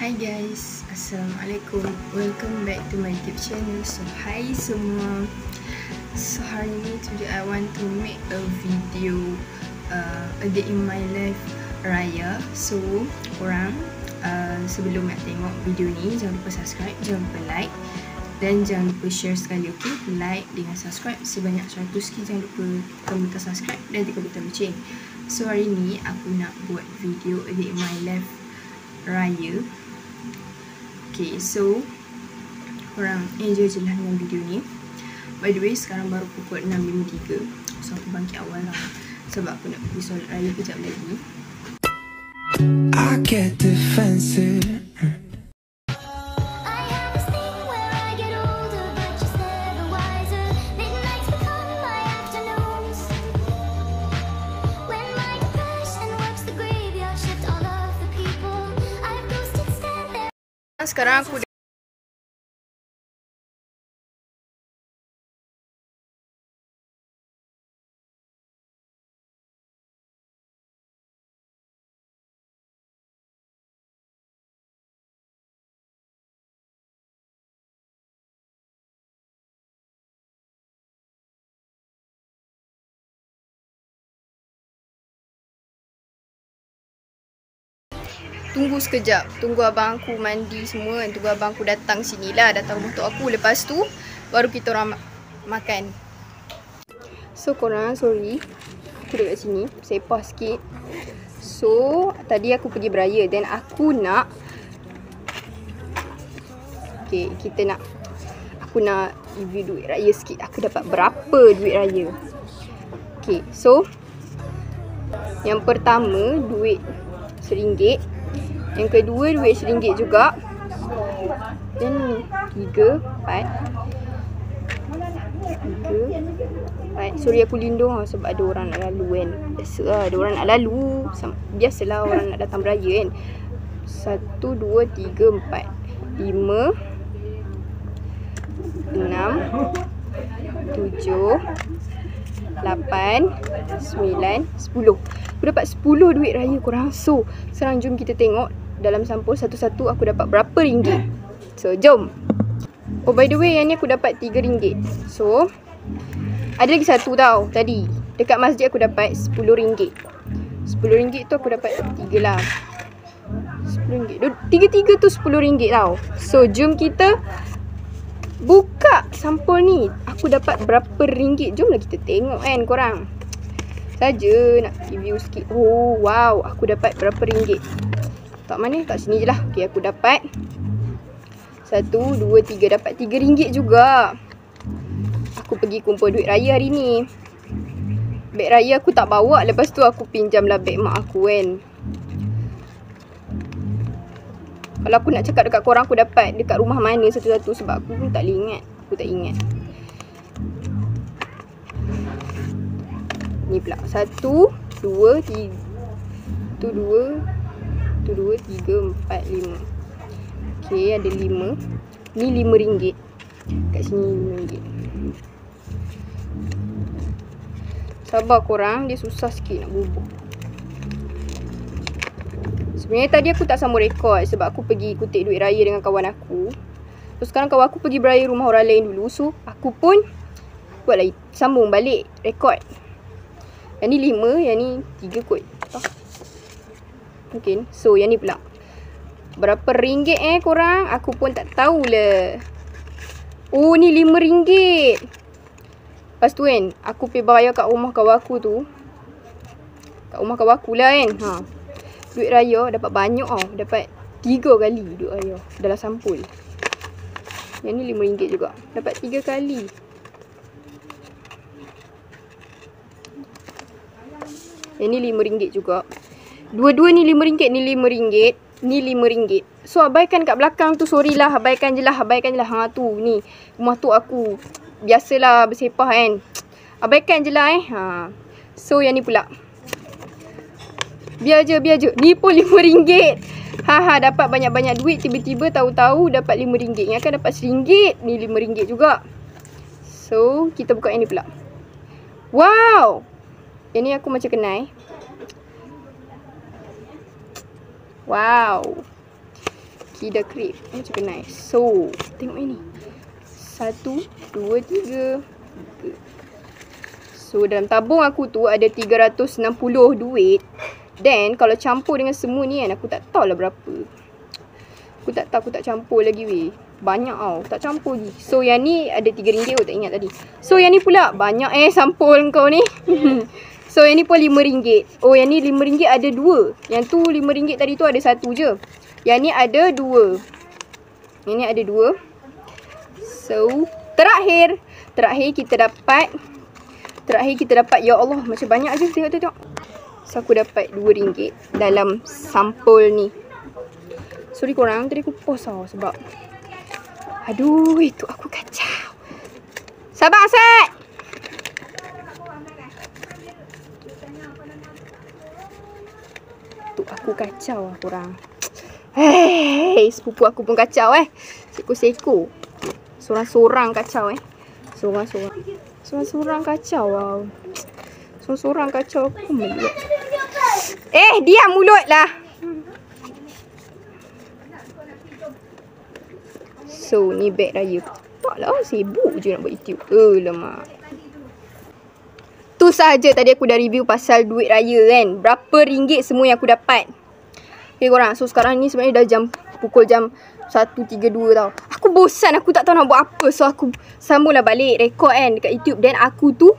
Hi guys, Assalamualaikum. Welcome back to my YouTube channel. So hi semua. So hari ni today I want to make a video a day in my life raya. So korang sebelum nak tengok video ni, jangan lupa subscribe, jangan lupa like dan jangan lupa share sekali, okay? Like dengan subscribe sebanyak 100 sikit. Jangan lupa tekan butang subscribe dan tekan butang loceng. So hari ni aku nak buat video a day in my life raya. Okay, so korang enjoy je lah dengan video ni. By the way, sekarang baru pukul 6.53. So aku bangkit awal lah sebab aku nak pergi solat raya kejap lagi. I get defensive. Sekarang aku tunggu sekejap, tunggu abang aku mandi semua, tunggu abang aku datang sini lah, datang rumah tok aku. Lepas tu baru kita orang makan. So korang, sorry aku duduk kat sini, sepah sikit. So tadi aku pergi beraya dan aku nak aku nak review duit raya sikit. Aku dapat berapa duit raya. Okay, so yang pertama duit RM1, yang kedua duit RM1 juga. Dan 3, 4. Sorry aku lindung lah sebab ada orang nak lalu kan. Biasa lah ada orang nak lalu. Biasalah orang nak datang beraya kan. 1, 2, 3, 4, 5, 6, 7, 8, 9, 10. Aku dapat 10 duit raya korang. So sekarang jom kita tengok dalam sampul satu-satu aku dapat berapa ringgit. So jom. Oh by the way, yang ni aku dapat RM3. So ada lagi satu tau. Tadi dekat masjid aku dapat RM10. RM10 tu aku dapat 3 lah. RM10. Tiga-tiga tu RM10 tau. So jom kita buka sampul ni. Aku dapat berapa ringgit. Jomlah kita tengok kan korang. Saja nak review sikit. Oh wow, aku dapat berapa ringgit. Tak mana, kat sini je lah. Okay, aku dapat 1, 2, 3. Dapat RM3 juga. Aku pergi kumpul duit raya hari ni. Beg raya aku tak bawa. Lepas tu aku pinjam lah beg mak aku kan. Kalau aku nak cakap dekat korang aku dapat dekat rumah mana satu-satu, sebab aku pun tak ingat. Aku tak ingat. Ni pula 1, 2, 3. 1, 2, 3, 4, 5. Okay, ada 5. Ni RM5. Kat sini RM5. Sabar korang, dia susah sikit nak bubuk. Sebenarnya tadi aku tak sambung rekod sebab aku pergi kutip duit raya dengan kawan aku. So sekarang kawan aku pergi beraya rumah orang lain dulu. So aku pun buat lagi, sambung balik rekod. Yang ni 5, yang ni 3 kot. Mungkin. So yang ni pula berapa ringgit korang? Aku pun tak tahulah. Oh ni RM5. Lepas tu kan aku pergi bayar kat rumah kawan aku tu. Kat rumah kawan aku lah kan. Duit raya dapat banyak tau. Dapat 3 kali duit raya dalam sampul. Yang ni RM5 juga. Dapat 3 kali. Yang ni RM5 juga. Dua-dua ni RM5. Ni RM5. Ni RM5. So abaikan kat belakang tu. Sorry lah. Abaikan je lah. Tu ni rumah tu aku. Biasalah bersepah kan. Abaikan je lah So yang ni pula. Biar je. Ni pun RM5. Dapat banyak-banyak duit. Tiba-tiba tahu-tahu dapat RM5. Yang akan dapat RM1. Ni RM5 juga. So kita buka yang ni pula. Wow. Yang ni aku macam kenal. Wow. Okay, dah create. Macam nice. So, tengok ini. 1, 2, 3. So, dalam tabung aku tu ada 360 duit. Then, kalau campur dengan semua ni kan, aku tak tahulah berapa. Aku tak tahu, aku tak campur lagi weh. Banyak tau, tak campur lagi. So, yang ni ada RM3, tak ingat tadi. So, yang ni pula banyak sampul kau ni. So, yang ni pun RM5. Oh, yang ni RM5 ada 2. Yang tu RM5 tadi tu ada 1 je. Yang ni ada 2. Yang ni ada 2. So, terakhir kita dapat. Ya Allah, macam banyak je. Tengok. So, aku dapat RM2 dalam sampul ni. Sorry korang, tadi aku pause tau sebab aduh, itu aku kacau. Sabar, Asad! Tu aku kacau lah korang. Hei, sepupu aku pun kacau Seko-seko. Sorang-sorang kacau Sorang-sorang kacau lah. Sorang-sorang kacau aku melihat. Diam mulut lah. So, ni beg raya. Taklah, sibuk je nak buat YouTube. Lemak. Tu sahaja tadi aku dah review pasal duit raya kan. Berapa ringgit semua yang aku dapat. Okay korang, so sekarang ni sebenarnya dah pukul jam 1.32 tau. Aku bosan, aku tak tahu nak buat apa. So, aku sambunglah balik rekod kan dekat YouTube. Dan aku tu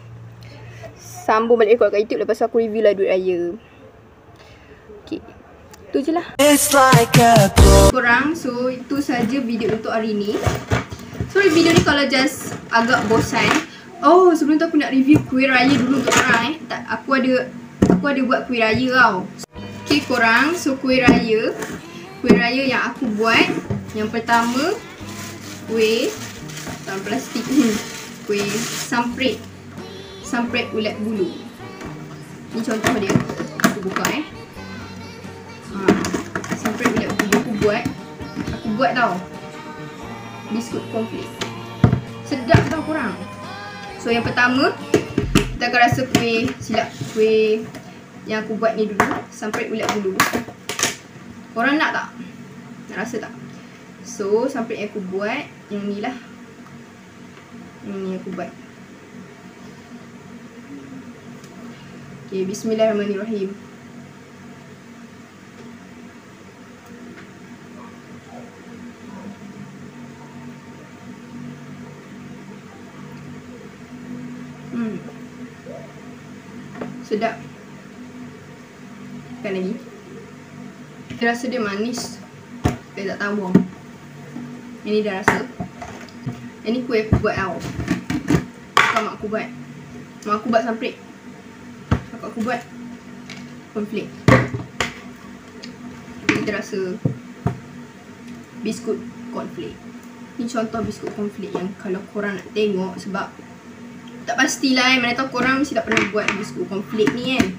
sambung balik rekod dekat YouTube. Lepas tu aku review lah duit raya. Okay. Tu je lah korang. So itu saja video untuk hari ni. Sorry video ni kalau just agak bosan. Oh, sebelum tu aku nak review kuih raya dulu untuk korang Aku ada buat kuih raya tau. Okay korang, so kuih raya yang aku buat. Yang pertama, kuih dalam plastik kuih samprit ulat bulu. Ni contoh dia. Aku buka samprit ulat bulu aku buat tau. Biskut cornflake. Sedap tau korang. So yang pertama, kita akan rasa kuih yang aku buat ni dulu. Samprit ulat bulu. Korang nak tak? Nak rasa tak? So samprit yang aku buat, yang ni lah. Yang ni aku buat. Okay, bismillahirrahmanirrahim. Sedap. Kan lagi. Dia rasa dia manis. Dia tak tawang. Yang ni dah rasa. Yang ni kuih aku buat tau. Bukan mak aku buat. Mak aku buat samprit. Aku buat cornflake. Kita rasa biskut cornflake. Ni contoh biskut cornflake yang kalau korang nak tengok, sebab tak pastilah mana tahu korang mesti tak pernah buat biskut cornflake ni kan.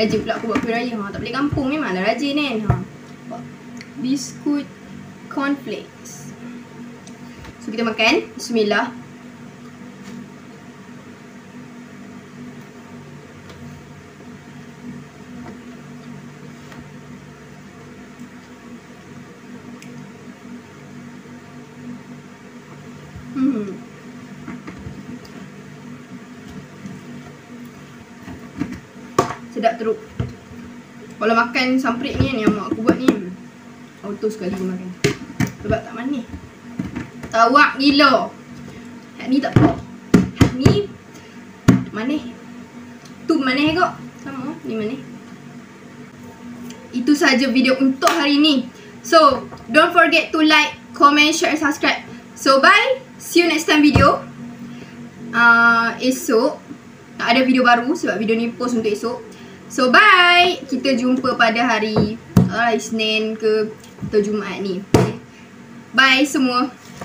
Rajin pula aku buat kuih raya. Tak boleh kampung memanglah rajin kan. Biskut cornflakes. So kita makan. Bismillah. Sedap teruk. Kalau makan samprit ni yang mak aku buat ni, auto sekali dia makan. Sebab tak manis. Tawak gila. Hak ni tak apa. Hak ni manis. Tu manis kot. Sama ni manis. Itu sahaja video untuk hari ni. So, don't forget to like, comment, share, subscribe. So, bye. See you next time video. Esok ada video baru sebab video ni post untuk esok. So, bye. Kita jumpa pada hari Isnin ke atau Jumaat ni. Bye semua.